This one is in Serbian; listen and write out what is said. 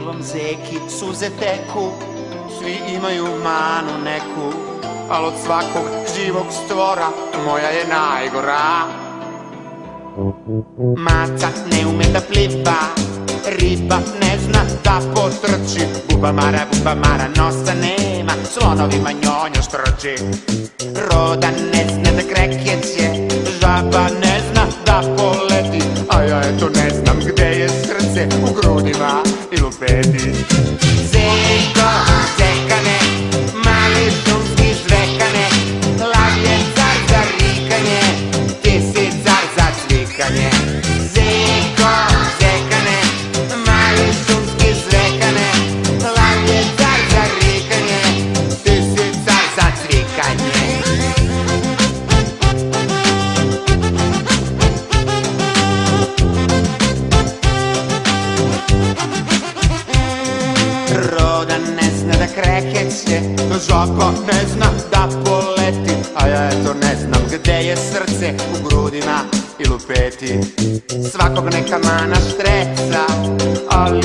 belom zeki suze teku, svi imaju manu neku, al od svakog živog stvora moja je najgora. Maca ne ume da pliva, riba ne zna da potrči, bubamara nosa nema, slonovima njonjo štrči. Roda ne zna da krekeće, žaba ne zna da poleti, a ja eto ne znam gde je srce, u grudima ili u peti. Zeko, zekane, mali šumski zvekane, lav je car za rikanje, ti si car za cvikanje. Zeko, zekane, mali šumski zvekane, lav je car za rikanje, ti si car za cvikanje. Roda ne zna da krekeće, žaba ne zna da poleti, a ja eto ne znam gde je srce, u grudima ili u peti. Svakog neka mana štreca, ali